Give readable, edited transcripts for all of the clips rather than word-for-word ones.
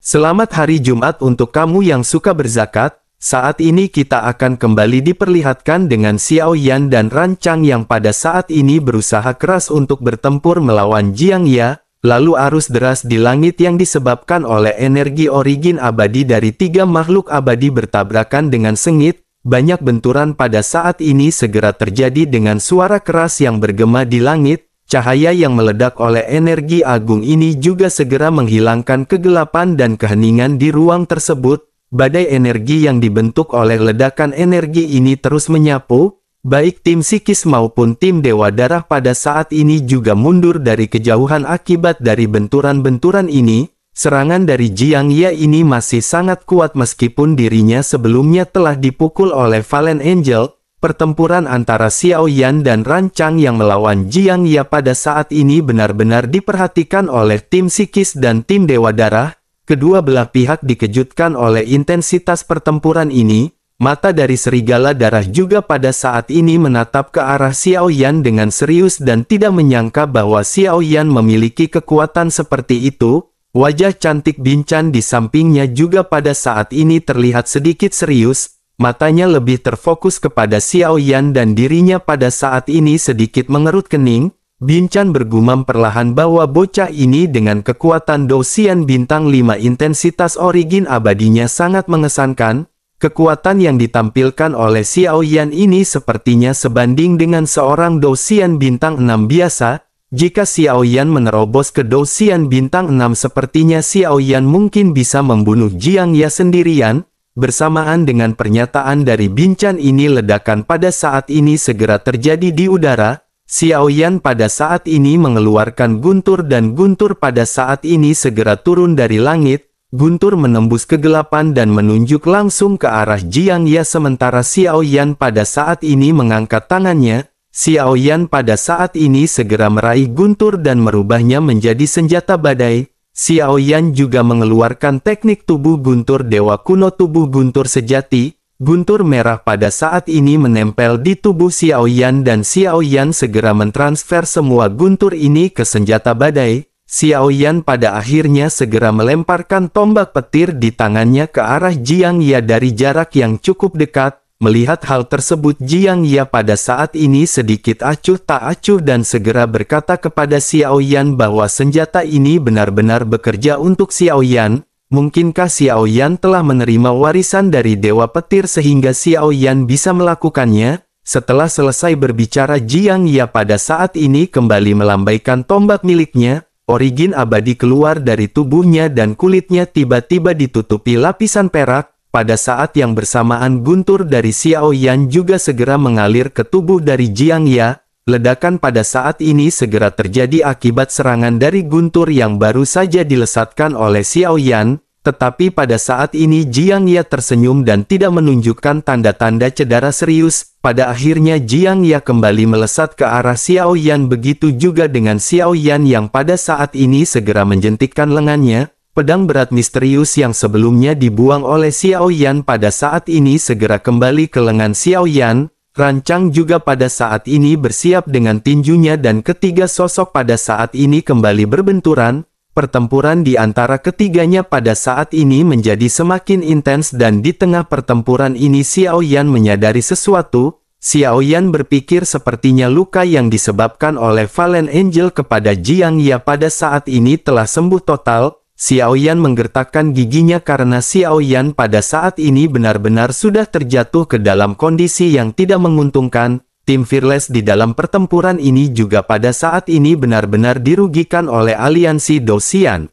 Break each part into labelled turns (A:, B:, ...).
A: Selamat hari Jumat untuk kamu yang suka berzakat. Saat ini kita akan kembali diperlihatkan dengan Xiao Yan dan Rancang yang pada saat ini berusaha keras untuk bertempur melawan Jiang Ya. Lalu arus deras di langit yang disebabkan oleh energi origin abadi dari tiga makhluk abadi bertabrakan dengan sengit. Banyak benturan pada saat ini segera terjadi dengan suara keras yang bergema di langit. Cahaya yang meledak oleh energi agung ini juga segera menghilangkan kegelapan dan keheningan di ruang tersebut. Badai energi yang dibentuk oleh ledakan energi ini terus menyapu. Baik tim psikis maupun tim Dewa Darah pada saat ini juga mundur dari kejauhan akibat dari benturan-benturan ini. Serangan dari Jiang Ya ini masih sangat kuat meskipun dirinya sebelumnya telah dipukul oleh Fallen Angel. Pertempuran antara Xiao Yan dan Rancang yang melawan Jiang Ya pada saat ini benar-benar diperhatikan oleh tim psikis dan tim Dewa Darah. Kedua belah pihak dikejutkan oleh intensitas pertempuran ini. Mata dari Serigala Darah juga pada saat ini menatap ke arah Xiao Yan dengan serius dan tidak menyangka bahwa Xiao Yan memiliki kekuatan seperti itu. Wajah cantik Binchan di sampingnya juga pada saat ini terlihat sedikit serius. Matanya lebih terfokus kepada Xiao Yan dan dirinya pada saat ini sedikit mengerut kening. Binchan bergumam perlahan bahwa bocah ini dengan kekuatan Dosian bintang 5 intensitas origin abadinya sangat mengesankan. Kekuatan yang ditampilkan oleh Xiao Yan ini sepertinya sebanding dengan seorang Dosian bintang 6 biasa. Jika Xiao Yan menerobos ke Dosian bintang 6 sepertinya Xiao Yan mungkin bisa membunuh Jiang Ya sendirian. Bersamaan dengan pernyataan dari Binchan ini ledakan pada saat ini segera terjadi di udara. Xiao Yan pada saat ini mengeluarkan guntur dan guntur pada saat ini segera turun dari langit. Guntur menembus kegelapan dan menunjuk langsung ke arah Jiang Ya sementara Xiao Yan pada saat ini mengangkat tangannya. Xiao Yan pada saat ini segera meraih guntur dan merubahnya menjadi senjata badai. Xiao Yan juga mengeluarkan teknik tubuh guntur dewa kuno tubuh guntur sejati. Guntur merah pada saat ini menempel di tubuh Xiao Yan dan Xiao Yan segera mentransfer semua guntur ini ke senjata badai. Xiao Yan pada akhirnya segera melemparkan tombak petir di tangannya ke arah Jiang Ya dari jarak yang cukup dekat. Melihat hal tersebut Jiang Ya pada saat ini sedikit acuh tak acuh dan segera berkata kepada Xiao Yan bahwa senjata ini benar-benar bekerja untuk Xiao Yan. Mungkinkah Xiao Yan telah menerima warisan dari Dewa Petir sehingga Xiao Yan bisa melakukannya? Setelah selesai berbicara Jiang Ya pada saat ini kembali melambaikan tombak miliknya. Origin abadi keluar dari tubuhnya dan kulitnya tiba-tiba ditutupi lapisan perak. Pada saat yang bersamaan guntur dari Xiao Yan juga segera mengalir ke tubuh dari Jiang Ya. Ledakan pada saat ini segera terjadi akibat serangan dari guntur yang baru saja dilesatkan oleh Xiao Yan. Tetapi pada saat ini Jiang Ya tersenyum dan tidak menunjukkan tanda-tanda cedera serius. Pada akhirnya Jiang Ya kembali melesat ke arah Xiao Yan, begitu juga dengan Xiao Yan yang pada saat ini segera menjentikkan lengannya. Pedang berat misterius yang sebelumnya dibuang oleh Xiao Yan pada saat ini segera kembali ke lengan Xiao Yan. Rancang juga pada saat ini bersiap dengan tinjunya dan ketiga sosok pada saat ini kembali berbenturan. Pertempuran di antara ketiganya pada saat ini menjadi semakin intens dan di tengah pertempuran ini Xiao Yan menyadari sesuatu. Xiao Yan berpikir sepertinya luka yang disebabkan oleh Fallen Angel kepada Jiang Ya pada saat ini telah sembuh total. Xiao Yan menggertakkan giginya karena Xiao Yan pada saat ini benar-benar sudah terjatuh ke dalam kondisi yang tidak menguntungkan. Tim Fearless di dalam pertempuran ini juga pada saat ini benar-benar dirugikan oleh aliansi Dosian.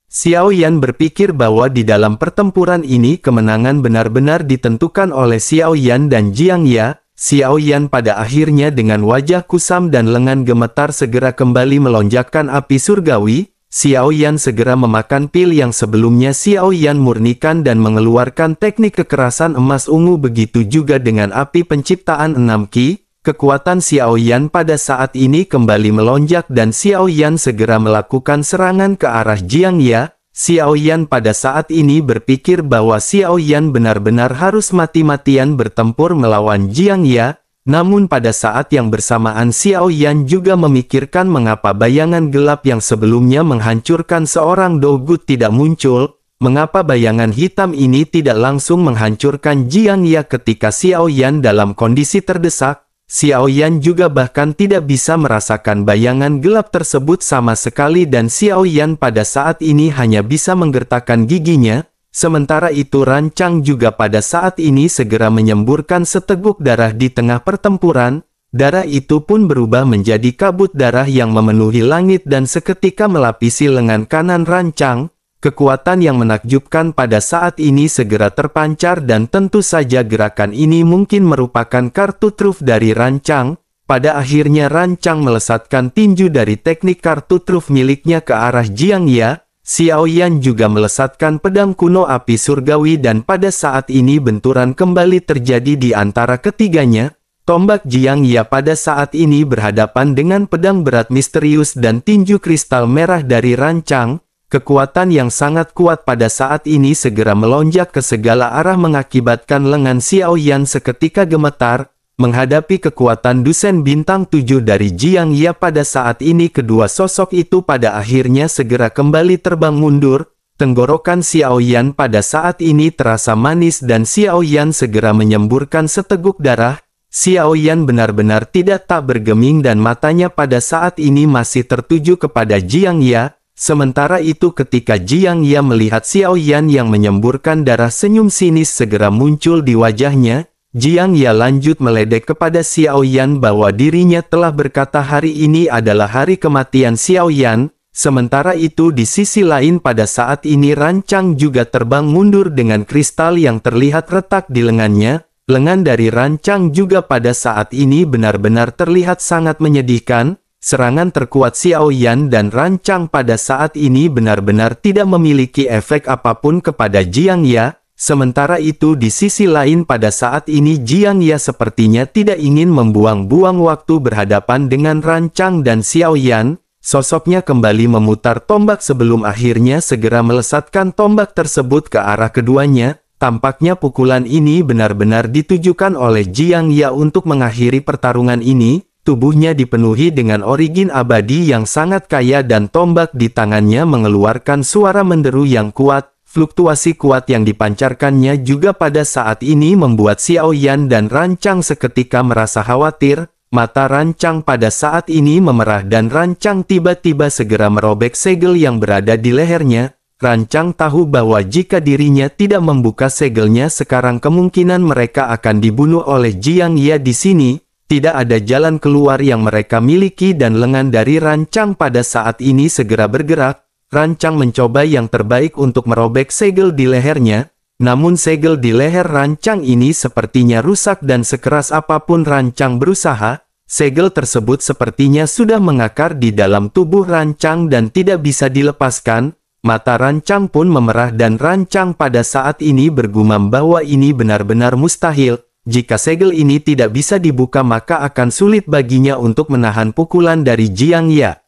A: Xiao Yan berpikir bahwa di dalam pertempuran ini kemenangan benar-benar ditentukan oleh Xiao Yan dan Jiang Ya. Xiao Yan pada akhirnya dengan wajah kusam dan lengan gemetar segera kembali melonjakkan api surgawi. Xiao Yan segera memakan pil yang sebelumnya Xiao Yan murnikan dan mengeluarkan teknik kekerasan emas ungu, begitu juga dengan api penciptaan 6 Qi. Kekuatan Xiao Yan pada saat ini kembali melonjak dan Xiao Yan segera melakukan serangan ke arah Jiang Ya. Xiao Yan pada saat ini berpikir bahwa Xiao Yan benar-benar harus mati-matian bertempur melawan Jiang Ya. Namun pada saat yang bersamaan Xiao Yan juga memikirkan mengapa bayangan gelap yang sebelumnya menghancurkan seorang Dogut tidak muncul. mengapa bayangan hitam ini tidak langsung menghancurkan Jiang Ya ketika Xiao Yan dalam kondisi terdesak? Xiao Yan juga bahkan tidak bisa merasakan bayangan gelap tersebut sama sekali dan Xiao Yan pada saat ini hanya bisa menggertakkan giginya. Sementara itu Rancang juga pada saat ini segera menyemburkan seteguk darah di tengah pertempuran. Darah itu pun berubah menjadi kabut darah yang memenuhi langit dan seketika melapisi lengan kanan Rancang. Kekuatan yang menakjubkan pada saat ini segera terpancar dan tentu saja gerakan ini mungkin merupakan kartu truf dari Rancang. Pada akhirnya Rancang melesatkan tinju dari teknik kartu truf miliknya ke arah Jiang Ya. Xiao Yan juga melesatkan pedang kuno api surgawi dan pada saat ini benturan kembali terjadi di antara ketiganya. Tombak Jiang Ya pada saat ini berhadapan dengan pedang berat misterius dan tinju kristal merah dari Rancang. Kekuatan yang sangat kuat pada saat ini segera melonjak ke segala arah mengakibatkan lengan Xiao Yan seketika gemetar. Menghadapi kekuatan Dusen bintang 7 dari Jiang Ya pada saat ini kedua sosok itu pada akhirnya segera kembali terbang mundur. Tenggorokan Xiao Yan pada saat ini terasa manis dan Xiao Yan segera menyemburkan seteguk darah. Xiao Yan benar-benar tidak tak bergeming dan matanya pada saat ini masih tertuju kepada Jiang Ya. Sementara itu ketika Jiang Ya melihat Xiao Yan yang menyemburkan darah, senyum sinis segera muncul di wajahnya. Jiang Ya lanjut meledek kepada Xiao Yan bahwa dirinya telah berkata hari ini adalah hari kematian Xiao Yan. Sementara itu di sisi lain pada saat ini Rancang juga terbang mundur dengan kristal yang terlihat retak di lengannya. Lengan dari Rancang juga pada saat ini benar-benar terlihat sangat menyedihkan. Serangan terkuat Xiao Yan dan Rancang pada saat ini benar-benar tidak memiliki efek apapun kepada Jiang Ya. Sementara itu di sisi lain pada saat ini Jiang Ya sepertinya tidak ingin membuang-buang waktu berhadapan dengan Rancang dan Xiao Yan. Sosoknya kembali memutar tombak sebelum akhirnya segera melesatkan tombak tersebut ke arah keduanya. Tampaknya pukulan ini benar-benar ditujukan oleh Jiang Ya untuk mengakhiri pertarungan ini. Tubuhnya dipenuhi dengan origin abadi yang sangat kaya dan tombak di tangannya mengeluarkan suara menderu yang kuat. Fluktuasi kuat yang dipancarkannya juga pada saat ini membuat Xiao Yan dan Rancang seketika merasa khawatir. Mata Rancang pada saat ini memerah dan Rancang tiba-tiba segera merobek segel yang berada di lehernya. Rancang tahu bahwa jika dirinya tidak membuka segelnya sekarang kemungkinan mereka akan dibunuh oleh Jiang Ya di sini. Tidak ada jalan keluar yang mereka miliki dan lengan dari Rancang pada saat ini segera bergerak. Rancang mencoba yang terbaik untuk merobek segel di lehernya. Namun segel di leher Rancang ini sepertinya rusak dan sekeras apapun Rancang berusaha, segel tersebut sepertinya sudah mengakar di dalam tubuh Rancang dan tidak bisa dilepaskan. Mata Rancang pun memerah dan Rancang pada saat ini bergumam bahwa ini benar-benar mustahil. Jika segel ini tidak bisa dibuka maka akan sulit baginya untuk menahan pukulan dari Jiang Ya.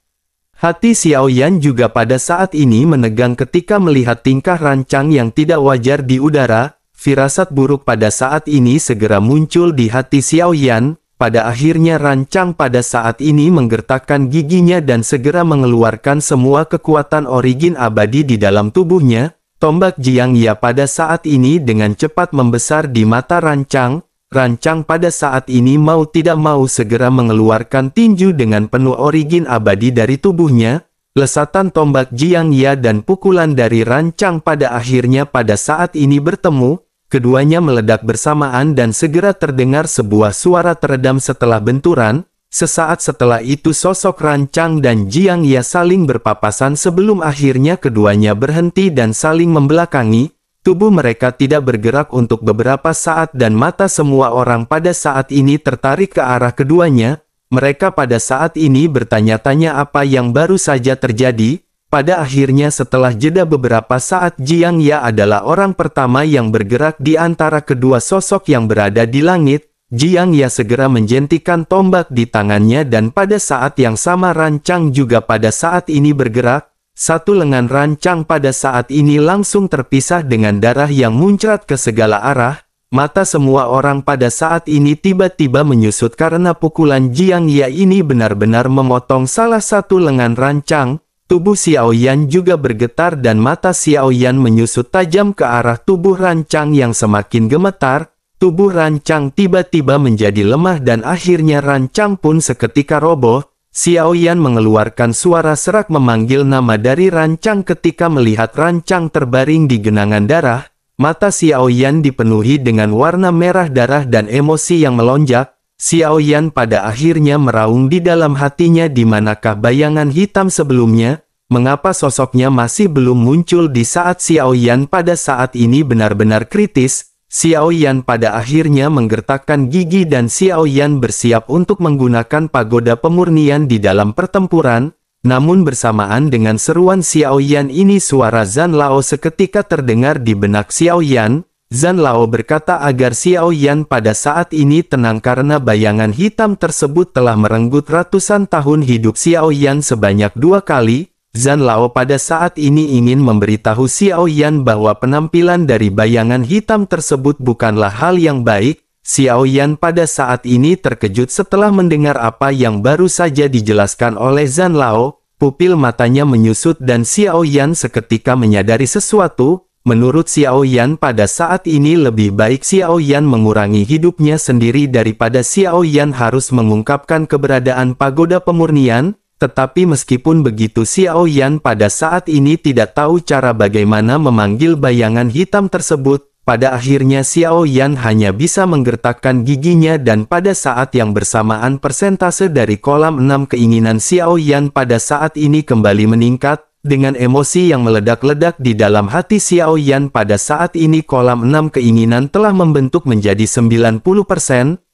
A: Hati Xiao Yan juga pada saat ini menegang ketika melihat tingkah Rancang yang tidak wajar di udara. Firasat buruk pada saat ini segera muncul di hati Xiao Yan. Pada akhirnya Rancang pada saat ini menggertakkan giginya dan segera mengeluarkan semua kekuatan origin abadi di dalam tubuhnya. Tombak Jiang Ya pada saat ini dengan cepat membesar di mata Rancang. Rancang pada saat ini mau tidak mau segera mengeluarkan tinju dengan penuh origin abadi dari tubuhnya. Lesatan tombak Jiang Ya dan pukulan dari Rancang pada akhirnya pada saat ini bertemu. Keduanya meledak bersamaan dan segera terdengar sebuah suara teredam setelah benturan. Sesaat setelah itu sosok Rancang dan Jiang Ya saling berpapasan sebelum akhirnya keduanya berhenti dan saling membelakangi. Tubuh mereka tidak bergerak untuk beberapa saat dan mata semua orang pada saat ini tertarik ke arah keduanya. Mereka pada saat ini bertanya-tanya apa yang baru saja terjadi. Pada akhirnya setelah jeda beberapa saat Jiang Ya adalah orang pertama yang bergerak di antara kedua sosok yang berada di langit. Jiang Ya segera menjentikan tombak di tangannya dan pada saat yang sama Rancang juga pada saat ini bergerak. Satu lengan Rancang pada saat ini langsung terpisah dengan darah yang muncrat ke segala arah. Mata semua orang pada saat ini tiba-tiba menyusut karena pukulan Jiang Ya ini benar-benar memotong salah satu lengan Rancang. tubuh Xiao Yan juga bergetar dan mata Xiao Yan menyusut tajam ke arah tubuh Rancang yang semakin gemetar. Tubuh Rancang tiba-tiba menjadi lemah dan akhirnya Rancang pun seketika roboh. Xiao Yan mengeluarkan suara serak memanggil nama dari Rancang ketika melihat Rancang terbaring di genangan darah. Mata Xiao Yan dipenuhi dengan warna merah darah dan emosi yang melonjak. Xiao Yan pada akhirnya meraung di dalam hatinya, di manakah bayangan hitam sebelumnya? Mengapa sosoknya masih belum muncul di saat Xiao Yan pada saat ini benar-benar kritis? Xiao Yan pada akhirnya menggertakkan gigi dan Xiao Yan bersiap untuk menggunakan pagoda pemurnian di dalam pertempuran. Namun bersamaan dengan seruan Xiao Yan ini, suara Zhan Lao seketika terdengar di benak Xiao Yan. Zhan Lao berkata agar Xiao Yan pada saat ini tenang karena bayangan hitam tersebut telah merenggut ratusan tahun hidup Xiao Yan sebanyak 2 kali. Zhan Lao pada saat ini ingin memberitahu Xiao Yan bahwa penampilan dari bayangan hitam tersebut bukanlah hal yang baik. Xiao Yan pada saat ini terkejut setelah mendengar apa yang baru saja dijelaskan oleh Zhan Lao. Pupil matanya menyusut dan Xiao Yan seketika menyadari sesuatu. Menurut Xiao Yan pada saat ini lebih baik Xiao Yan mengurangi hidupnya sendiri daripada Xiao Yan harus mengungkapkan keberadaan pagoda pemurnian. Tetapi meskipun begitu, Xiao Yan pada saat ini tidak tahu cara bagaimana memanggil bayangan hitam tersebut. Pada akhirnya Xiao Yan hanya bisa menggertakkan giginya dan pada saat yang bersamaan persentase dari kolam 6 keinginan Xiao Yan pada saat ini kembali meningkat. Dengan emosi yang meledak-ledak di dalam hati Xiao Yan pada saat ini kolam 6 keinginan telah membentuk menjadi 90%.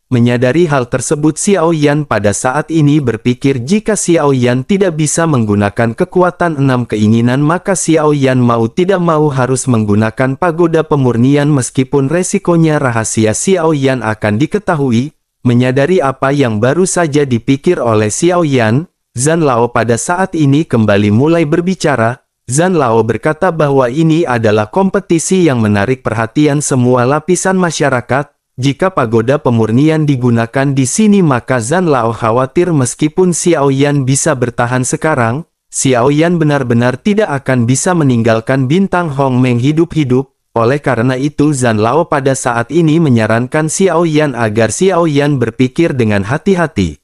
A: Menyadari hal tersebut, Xiao Yan pada saat ini berpikir jika Xiao Yan tidak bisa menggunakan kekuatan 6 keinginan, maka Xiao Yan mau tidak mau harus menggunakan pagoda pemurnian meskipun resikonya rahasia Xiao Yan akan diketahui. Menyadari apa yang baru saja dipikir oleh Xiao Yan, Zhan Lao pada saat ini kembali mulai berbicara. Zhan Lao berkata bahwa ini adalah kompetisi yang menarik perhatian semua lapisan masyarakat. Jika pagoda pemurnian digunakan di sini, maka Zhan Lao khawatir meskipun Xiao Yan bisa bertahan sekarang, Xiao Yan benar-benar tidak akan bisa meninggalkan bintang Hong Meng hidup-hidup. Oleh karena itu Zhan Lao pada saat ini menyarankan Xiao Yan agar Xiao Yan berpikir dengan hati-hati.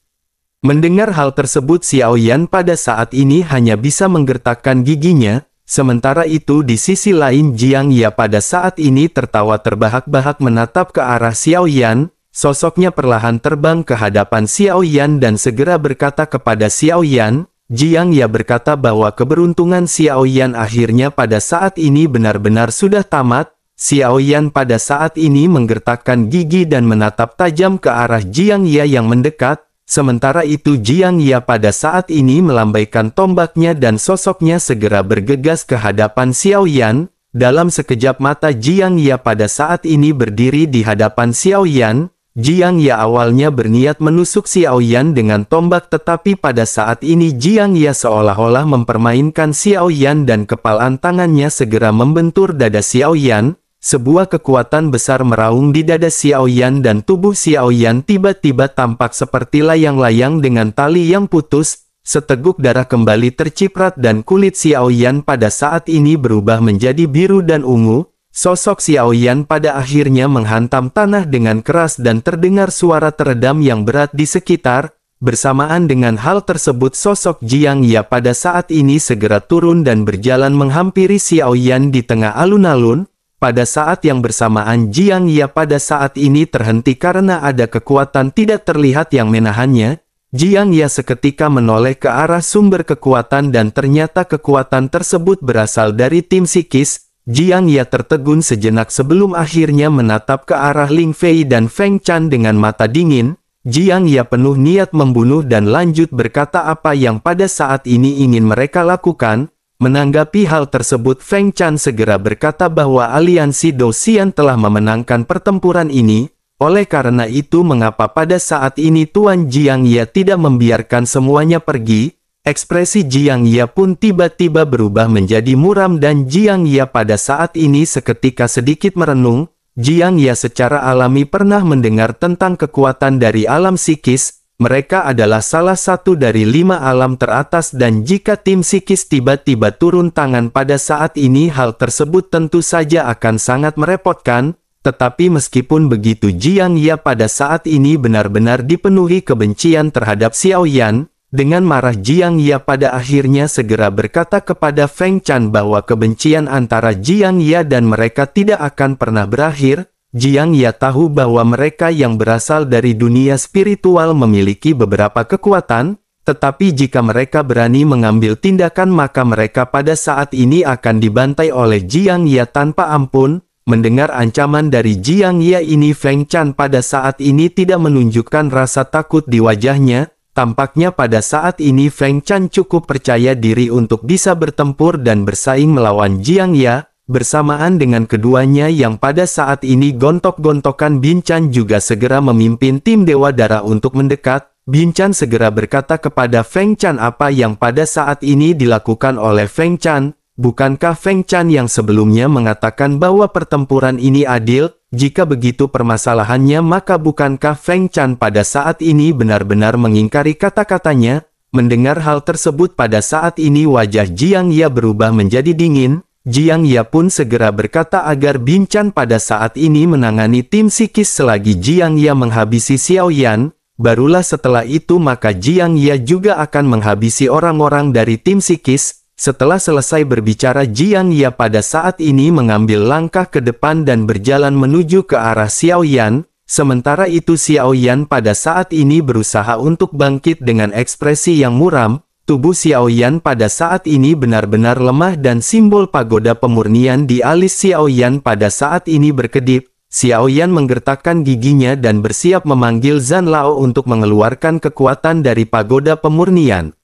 A: Mendengar hal tersebut, Xiao Yan pada saat ini hanya bisa menggertakkan giginya. Sementara itu di sisi lain Jiang Ye pada saat ini tertawa terbahak-bahak menatap ke arah Xiao Yan. Sosoknya perlahan terbang ke hadapan Xiao Yan dan segera berkata kepada Xiao Yan. Jiang Ye berkata bahwa keberuntungan Xiao Yan akhirnya pada saat ini benar-benar sudah tamat. Xiao Yan pada saat ini menggertakkan gigi dan menatap tajam ke arah Jiang Ye yang mendekat. Sementara itu Jiang Ye pada saat ini melambaikan tombaknya dan sosoknya segera bergegas ke hadapan Xiao Yan. Dalam sekejap mata Jiang Ye pada saat ini berdiri di hadapan Xiao Yan. Jiang Ye awalnya berniat menusuk Xiao Yan dengan tombak, tetapi pada saat ini Jiang Ye seolah-olah mempermainkan Xiao Yan dan kepalan tangannya segera membentur dada Xiao Yan. Sebuah kekuatan besar meraung di dada Xiao Yan dan tubuh Xiao Yan tiba-tiba tampak seperti layang-layang dengan tali yang putus. Seteguk darah kembali terciprat dan kulit Xiao Yan pada saat ini berubah menjadi biru dan ungu. Sosok Xiao Yan pada akhirnya menghantam tanah dengan keras dan terdengar suara teredam yang berat di sekitar. Bersamaan dengan hal tersebut sosok Jiang Ye pada saat ini segera turun dan berjalan menghampiri Xiao Yan di tengah alun-alun. Pada saat yang bersamaan Jiang Ye pada saat ini terhenti karena ada kekuatan tidak terlihat yang menahannya. Jiang Ye seketika menoleh ke arah sumber kekuatan dan ternyata kekuatan tersebut berasal dari tim psikis. Jiang Ye tertegun sejenak sebelum akhirnya menatap ke arah Ling Fei dan Feng Chan dengan mata dingin. Jiang Ye penuh niat membunuh dan lanjut berkata apa yang pada saat ini ingin mereka lakukan. Menanggapi hal tersebut, Feng Chan segera berkata bahwa aliansi Dou-Xian telah memenangkan pertempuran ini. Oleh karena itu mengapa pada saat ini Tuan Jiang Ye tidak membiarkan semuanya pergi? Ekspresi Jiang Ye pun tiba-tiba berubah menjadi muram dan Jiang Ye pada saat ini seketika sedikit merenung. Jiang Ye secara alami pernah mendengar tentang kekuatan dari alam psikis. Mereka adalah salah satu dari 5 alam teratas dan jika tim psikis tiba-tiba turun tangan pada saat ini hal tersebut tentu saja akan sangat merepotkan, tetapi meskipun begitu Jiang Ye pada saat ini benar-benar dipenuhi kebencian terhadap Xiao Yan. Dengan marah Jiang Ye pada akhirnya segera berkata kepada Feng Chan bahwa kebencian antara Jiang Ye dan mereka tidak akan pernah berakhir. Jiang Ye tahu bahwa mereka yang berasal dari dunia spiritual memiliki beberapa kekuatan, tetapi jika mereka berani mengambil tindakan maka mereka pada saat ini akan dibantai oleh Jiang Ye tanpa ampun. Mendengar ancaman dari Jiang Ye ini Feng Chan pada saat ini tidak menunjukkan rasa takut di wajahnya. Tampaknya pada saat ini Feng Chan cukup percaya diri untuk bisa bertempur dan bersaing melawan Jiang Ye, bersamaan dengan keduanya yang pada saat ini gontok-gontokan. Bin Chan juga segera memimpin tim Dewa Darah untuk mendekat. Bin Chan segera berkata kepada Feng Chan apa yang pada saat ini dilakukan oleh Feng Chan. Bukankah Feng Chan yang sebelumnya mengatakan bahwa pertempuran ini adil? Jika begitu permasalahannya maka bukankah Feng Chan pada saat ini benar-benar mengingkari kata-katanya? Mendengar hal tersebut pada saat ini wajah Jiang Ye berubah menjadi dingin. Jiang Ye pun segera berkata agar Bin Chan pada saat ini menangani tim psikis selagi Jiang Ye menghabisi Xiao Yan. Barulah setelah itu maka Jiang Ye juga akan menghabisi orang-orang dari tim psikis. Setelah selesai berbicara Jiang Ye pada saat ini mengambil langkah ke depan dan berjalan menuju ke arah Xiao Yan. Sementara itu Xiao Yan pada saat ini berusaha untuk bangkit dengan ekspresi yang muram. Tubuh Xiao Yan pada saat ini benar-benar lemah dan simbol pagoda pemurnian di alis Xiao Yan pada saat ini berkedip. Xiao Yan menggertakkan giginya dan bersiap memanggil Zhan Lao untuk mengeluarkan kekuatan dari pagoda pemurnian.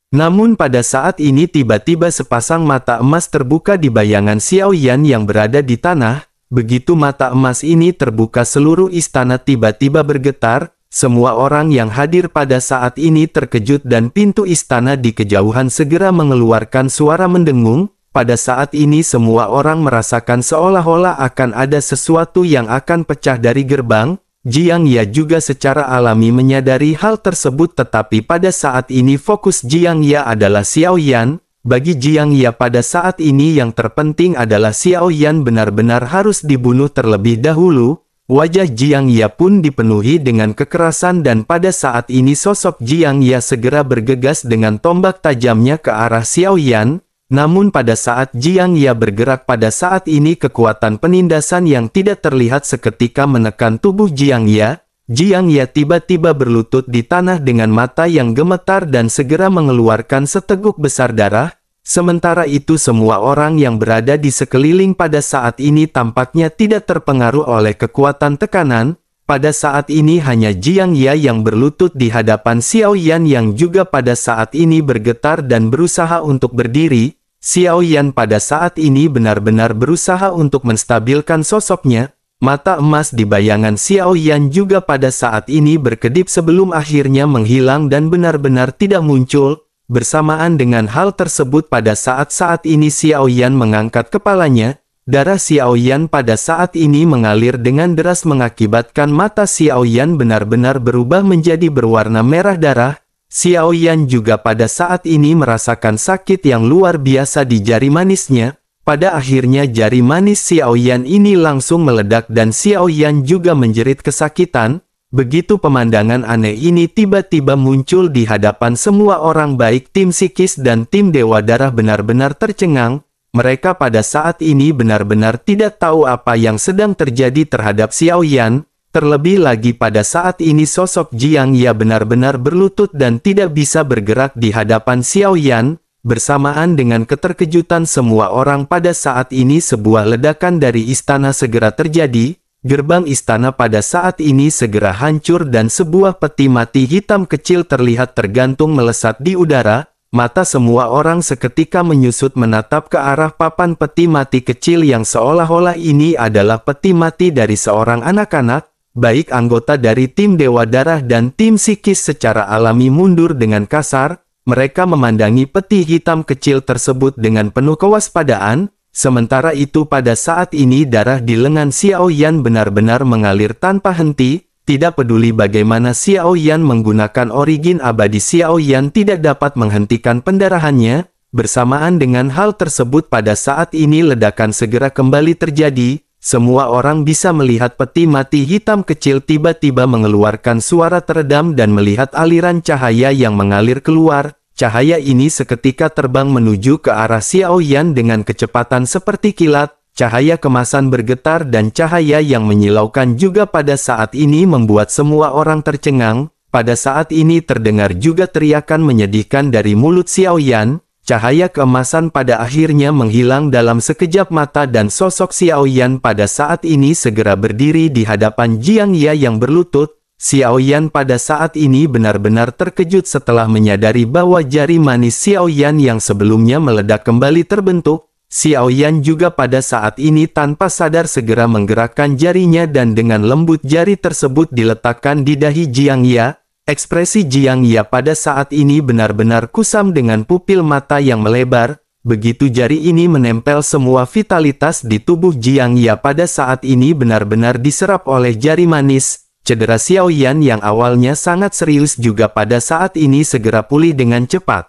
A: Namun pada saat ini tiba-tiba sepasang mata emas terbuka di bayangan Xiao Yan yang berada di tanah. Begitu mata emas ini terbuka seluruh istana tiba-tiba bergetar. Semua orang yang hadir pada saat ini terkejut dan pintu istana di kejauhan segera mengeluarkan suara mendengung. Pada saat ini semua orang merasakan seolah-olah akan ada sesuatu yang akan pecah dari gerbang. Jiang Ye juga secara alami menyadari hal tersebut tetapi pada saat ini fokus Jiang Ye adalah Xiao Yan. Bagi Jiang Ye pada saat ini yang terpenting adalah Xiao Yan benar-benar harus dibunuh terlebih dahulu. Wajah Jiang Ye pun dipenuhi dengan kekerasan dan pada saat ini sosok Jiang Ye segera bergegas dengan tombak tajamnya ke arah Xiao Yan. Namun pada saat Jiang Ye bergerak pada saat ini kekuatan penindasan yang tidak terlihat seketika menekan tubuh Jiang Ye. Jiang Ye tiba-tiba berlutut di tanah dengan mata yang gemetar dan segera mengeluarkan seteguk besar darah. Sementara itu semua orang yang berada di sekeliling pada saat ini tampaknya tidak terpengaruh oleh kekuatan tekanan. Pada saat ini hanya Jiang Ye yang berlutut di hadapan Xiao Yan yang juga pada saat ini bergetar dan berusaha untuk berdiri. Xiao Yan pada saat ini benar-benar berusaha untuk menstabilkan sosoknya. Mata emas di bayangan Xiao Yan juga pada saat ini berkedip sebelum akhirnya menghilang dan benar-benar tidak muncul. Bersamaan dengan hal tersebut pada saat-saat ini Xiao Yan mengangkat kepalanya. Darah Xiao Yan pada saat ini mengalir dengan deras mengakibatkan mata Xiao Yan benar-benar berubah menjadi berwarna merah darah. Xiao Yan juga pada saat ini merasakan sakit yang luar biasa di jari manisnya. Pada akhirnya jari manis Xiao Yan ini langsung meledak dan Xiao Yan juga menjerit kesakitan. Begitu pemandangan aneh ini tiba-tiba muncul di hadapan semua orang baik tim psikis dan tim Dewa Darah benar-benar tercengang. Mereka pada saat ini benar-benar tidak tahu apa yang sedang terjadi terhadap Xiao Yan. Terlebih lagi pada saat ini sosok Jiang Ye benar-benar berlutut dan tidak bisa bergerak di hadapan Xiao Yan. Bersamaan dengan keterkejutan semua orang pada saat ini sebuah ledakan dari istana segera terjadi. Gerbang istana pada saat ini segera hancur dan sebuah peti mati hitam kecil terlihat tergantung melesat di udara. Mata semua orang seketika menyusut menatap ke arah papan peti mati kecil yang seolah-olah ini adalah peti mati dari seorang anak-anak. Baik anggota dari tim Dewa Darah dan tim psikis secara alami mundur dengan kasar. Mereka memandangi peti hitam kecil tersebut dengan penuh kewaspadaan. Sementara itu pada saat ini darah di lengan Xiao Yan benar-benar mengalir tanpa henti. Tidak peduli bagaimana Xiao Yan menggunakan origin abadi, Xiao Yan tidak dapat menghentikan pendarahannya. Bersamaan dengan hal tersebut, pada saat ini ledakan segera kembali terjadi. Semua orang bisa melihat peti mati hitam kecil tiba-tiba mengeluarkan suara teredam dan melihat aliran cahaya yang mengalir keluar. Cahaya ini seketika terbang menuju ke arah Xiao Yan dengan kecepatan seperti kilat. Cahaya kemasan bergetar dan cahaya yang menyilaukan juga pada saat ini membuat semua orang tercengang. Pada saat ini terdengar juga teriakan menyedihkan dari mulut Xiao Yan. Cahaya keemasan pada akhirnya menghilang dalam sekejap mata dan sosok Xiao Yan pada saat ini segera berdiri di hadapan Jiang Ya yang berlutut. Xiao Yan pada saat ini benar-benar terkejut setelah menyadari bahwa jari manis Xiao Yan yang sebelumnya meledak kembali terbentuk. Xiao Yan juga pada saat ini tanpa sadar segera menggerakkan jarinya dan dengan lembut jari tersebut diletakkan di dahi Jiang Ya. Ekspresi Jiang Ya pada saat ini benar-benar kusam dengan pupil mata yang melebar. Begitu jari ini menempel, semua vitalitas di tubuh Jiang Ya pada saat ini benar-benar diserap oleh jari manis. Cedera Xiao Yan yang awalnya sangat serius juga pada saat ini segera pulih dengan cepat.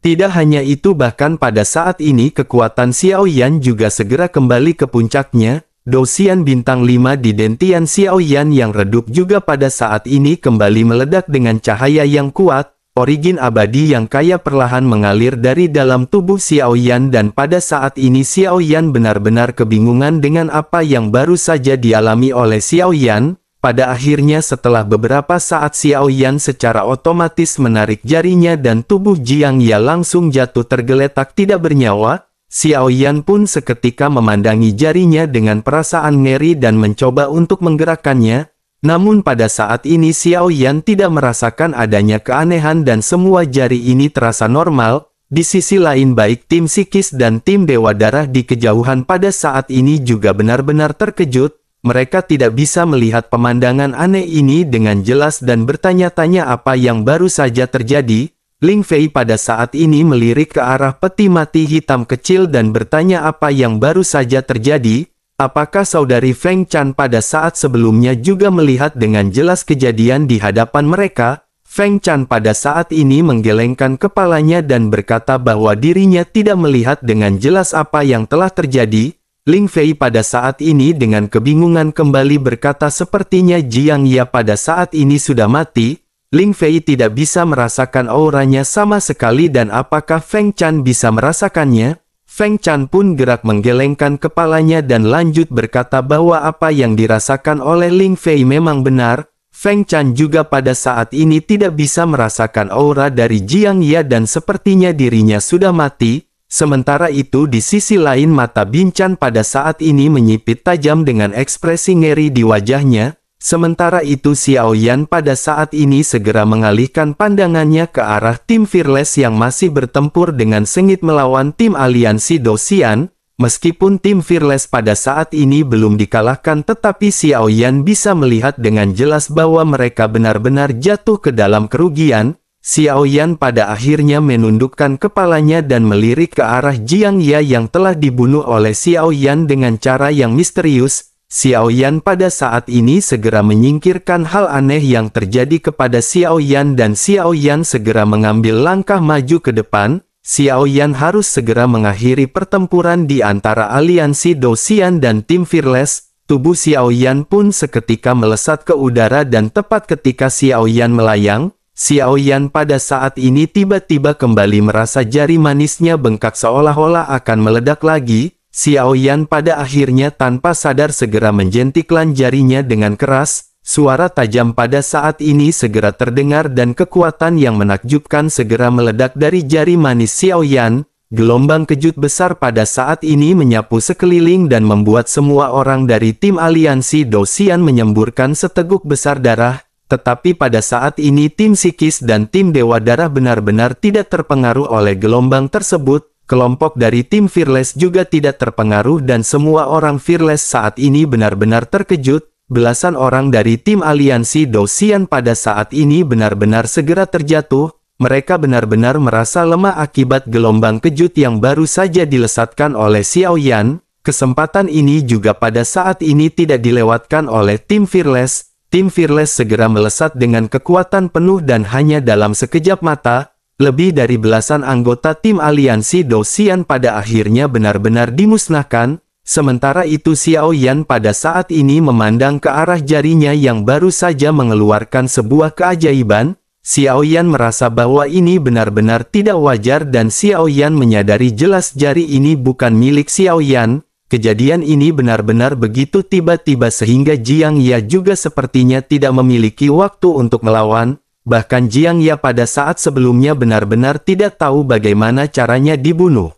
A: Tidak hanya itu, bahkan pada saat ini kekuatan Xiao Yan juga segera kembali ke puncaknya. Dosian bintang 5 di dentian Xiao Yan yang redup juga pada saat ini kembali meledak dengan cahaya yang kuat. Origin abadi yang kaya perlahan mengalir dari dalam tubuh Xiao Yan dan pada saat ini Xiao Yan benar-benar kebingungan dengan apa yang baru saja dialami oleh Xiao Yan. Pada akhirnya setelah beberapa saat Xiao Yan secara otomatis menarik jarinya dan tubuh Jiang Ya langsung jatuh tergeletak tidak bernyawa. Xiao Yan pun seketika memandangi jarinya dengan perasaan ngeri dan mencoba untuk menggerakkannya. Namun pada saat ini Xiao Yan tidak merasakan adanya keanehan dan semua jari ini terasa normal. Di sisi lain, baik tim psikis dan tim Dewa Darah di kejauhan pada saat ini juga benar-benar terkejut. Mereka tidak bisa melihat pemandangan aneh ini dengan jelas dan bertanya-tanya apa yang baru saja terjadi. Ling Fei pada saat ini melirik ke arah peti mati hitam kecil dan bertanya apa yang baru saja terjadi. Apakah saudari Feng Chan pada saat sebelumnya juga melihat dengan jelas kejadian di hadapan mereka? Feng Chan pada saat ini menggelengkan kepalanya dan berkata bahwa dirinya tidak melihat dengan jelas apa yang telah terjadi. Ling Fei pada saat ini dengan kebingungan kembali berkata sepertinya Jiang Ya pada saat ini sudah mati. Ling Fei tidak bisa merasakan auranya sama sekali dan apakah Feng Chan bisa merasakannya? Feng Chan pun gerak menggelengkan kepalanya dan lanjut berkata bahwa apa yang dirasakan oleh Ling Fei memang benar. Feng Chan juga pada saat ini tidak bisa merasakan aura dari Jiang Ya dan sepertinya dirinya sudah mati. Sementara itu di sisi lain mata Binchan pada saat ini menyipit tajam dengan ekspresi ngeri di wajahnya. Sementara itu Xiao Yan pada saat ini segera mengalihkan pandangannya ke arah tim Fearless yang masih bertempur dengan sengit melawan tim aliansi Dosian. Meskipun tim Fearless pada saat ini belum dikalahkan, tetapi Xiao Yan bisa melihat dengan jelas bahwa mereka benar-benar jatuh ke dalam kerugian. Xiao Yan pada akhirnya menundukkan kepalanya dan melirik ke arah Jiang Ya yang telah dibunuh oleh Xiao Yan dengan cara yang misterius. Xiao Yan pada saat ini segera menyingkirkan hal aneh yang terjadi kepada Xiao Yan dan Xiao Yan segera mengambil langkah maju ke depan. Xiao Yan harus segera mengakhiri pertempuran di antara aliansi Dosian dan tim Fearless. Tubuh Xiao Yan pun seketika melesat ke udara dan tepat ketika Xiao Yan melayang, Xiao Yan pada saat ini tiba-tiba kembali merasa jari manisnya bengkak seolah-olah akan meledak lagi. Xiao Yan pada akhirnya tanpa sadar segera menjentikkan jarinya dengan keras. Suara tajam pada saat ini segera terdengar dan kekuatan yang menakjubkan segera meledak dari jari manis Xiao Yan. Gelombang kejut besar pada saat ini menyapu sekeliling dan membuat semua orang dari tim aliansi Dosian menyemburkan seteguk besar darah. Tetapi pada saat ini tim psikis dan tim Dewa Darah benar-benar tidak terpengaruh oleh gelombang tersebut. Kelompok dari tim Fearless juga tidak terpengaruh dan semua orang Fearless saat ini benar-benar terkejut. Belasan orang dari tim aliansi Dosian pada saat ini benar-benar segera terjatuh. Mereka benar-benar merasa lemah akibat gelombang kejut yang baru saja dilesatkan oleh Xiao Yan. Kesempatan ini juga pada saat ini tidak dilewatkan oleh tim Fearless. tim Fearless segera melesat dengan kekuatan penuh dan hanya dalam sekejap mata, lebih dari belasan anggota tim aliansi Dou-Xian pada akhirnya benar-benar dimusnahkan. Sementara itu Xiao Yan pada saat ini memandang ke arah jarinya yang baru saja mengeluarkan sebuah keajaiban. Xiao Yan merasa bahwa ini benar-benar tidak wajar dan Xiao Yan menyadari jelas jari ini bukan milik Xiao Yan. Kejadian ini benar-benar begitu tiba-tiba sehingga Jiang Ya juga sepertinya tidak memiliki waktu untuk melawan. Bahkan Jiang Ya pada saat sebelumnya benar-benar tidak tahu bagaimana caranya dibunuh.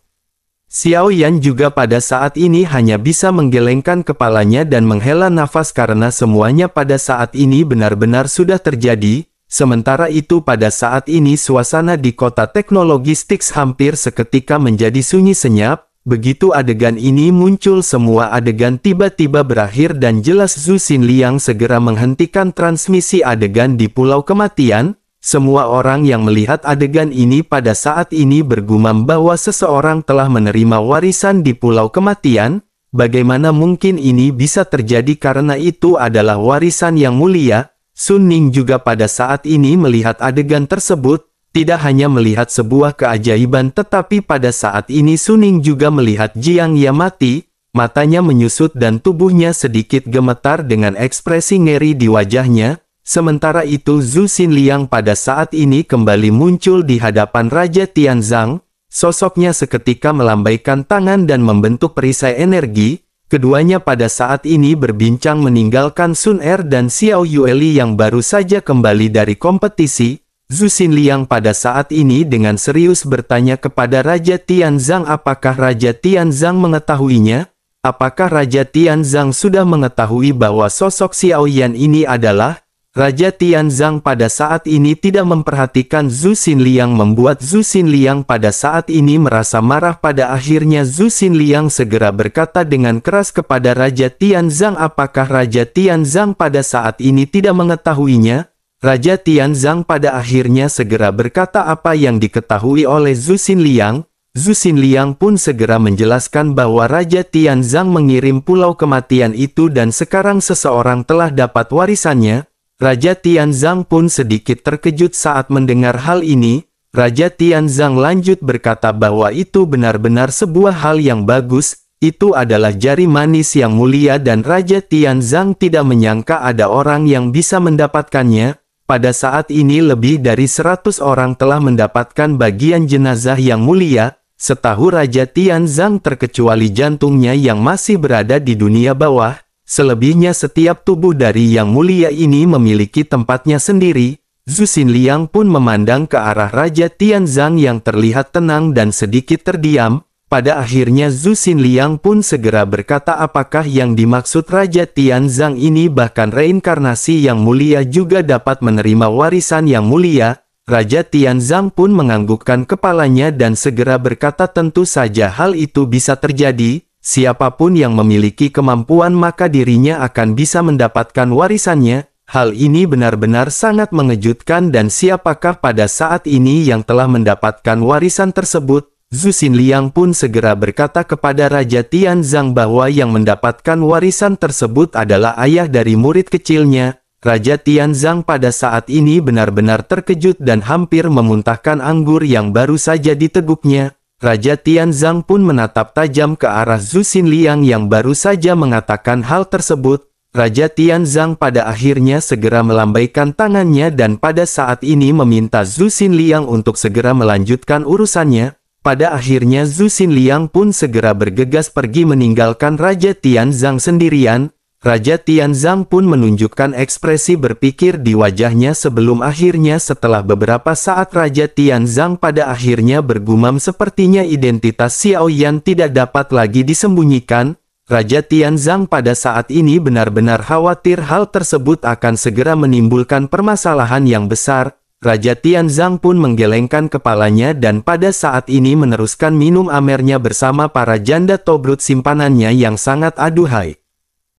A: Xiao Yan juga pada saat ini hanya bisa menggelengkan kepalanya dan menghela nafas karena semuanya pada saat ini benar-benar sudah terjadi. Sementara itu pada saat ini suasana di kota teknologi Styx hampir seketika menjadi sunyi senyap. Begitu adegan ini muncul semua adegan tiba-tiba berakhir dan jelas Zhu Xinliang segera menghentikan transmisi adegan di Pulau Kematian. Semua orang yang melihat adegan ini pada saat ini bergumam bahwa seseorang telah menerima warisan di Pulau Kematian. Bagaimana mungkin ini bisa terjadi karena itu adalah warisan yang mulia. Sun Ning juga pada saat ini melihat adegan tersebut. Tidak hanya melihat sebuah keajaiban tetapi pada saat ini Sun Ning juga melihat Jiang Ya mati. Matanya menyusut dan tubuhnya sedikit gemetar dengan ekspresi ngeri di wajahnya. Sementara itu Zhu Xinliang pada saat ini kembali muncul di hadapan Raja Tianzang. Sosoknya seketika melambaikan tangan dan membentuk perisai energi. Keduanya pada saat ini berbincang meninggalkan Sun Er dan Xiao Yueli yang baru saja kembali dari kompetisi. Zhu Xinliang pada saat ini dengan serius bertanya kepada Raja Tianzang apakah Raja Tianzang mengetahuinya? Apakah Raja Tianzang sudah mengetahui bahwa sosok Xiao Yan ini adalah? Raja Tianzang pada saat ini tidak memperhatikan Zhu Xinliang membuat Zhu Xinliang pada saat ini merasa marah. Pada akhirnya Zhu Xinliang segera berkata dengan keras kepada Raja Tianzang apakah Raja Tianzang pada saat ini tidak mengetahuinya? Raja Tianzang pada akhirnya segera berkata apa yang diketahui oleh Zhu Xinliang. Zhu Xinliang pun segera menjelaskan bahwa Raja Tianzang mengirim Pulau Kematian itu dan sekarang seseorang telah dapat warisannya. Raja Tianzang pun sedikit terkejut saat mendengar hal ini. Raja Tianzang lanjut berkata bahwa itu benar-benar sebuah hal yang bagus. Itu adalah jari manis yang mulia dan Raja Tianzang tidak menyangka ada orang yang bisa mendapatkannya. Pada saat ini lebih dari 100 orang telah mendapatkan bagian jenazah yang mulia. Setahu Raja Tianzang terkecuali jantungnya yang masih berada di dunia bawah. Selebihnya setiap tubuh dari yang mulia ini memiliki tempatnya sendiri. Zhu Xinliang pun memandang ke arah Raja Tianzang yang terlihat tenang dan sedikit terdiam. Pada akhirnya Zhu Xinliang pun segera berkata apakah yang dimaksud Raja Tianzang ini bahkan reinkarnasi yang mulia juga dapat menerima warisan yang mulia. Raja Tianzang pun menganggukkan kepalanya dan segera berkata tentu saja hal itu bisa terjadi. Siapapun yang memiliki kemampuan maka dirinya akan bisa mendapatkan warisannya. Hal ini benar-benar sangat mengejutkan dan siapakah pada saat ini yang telah mendapatkan warisan tersebut? Zhu Xinliang pun segera berkata kepada Raja Tianzang bahwa yang mendapatkan warisan tersebut adalah ayah dari murid kecilnya. Raja Tianzang pada saat ini benar-benar terkejut dan hampir memuntahkan anggur yang baru saja diteguknya. Raja Tianzang pun menatap tajam ke arah Zhu Xinliang yang baru saja mengatakan hal tersebut. Raja Tianzang pada akhirnya segera melambaikan tangannya dan pada saat ini meminta Zhu Xinliang untuk segera melanjutkan urusannya. Pada akhirnya Zhu Xinliang pun segera bergegas pergi meninggalkan Raja Tianzang sendirian. Raja Tianzang pun menunjukkan ekspresi berpikir di wajahnya sebelum akhirnya setelah beberapa saat Raja Tianzang pada akhirnya bergumam sepertinya identitas Xiao Yan tidak dapat lagi disembunyikan. Raja Tianzang pada saat ini benar-benar khawatir hal tersebut akan segera menimbulkan permasalahan yang besar. Raja Tianzang pun menggelengkan kepalanya dan pada saat ini meneruskan minum amernya bersama para janda tobrut simpanannya yang sangat aduhai.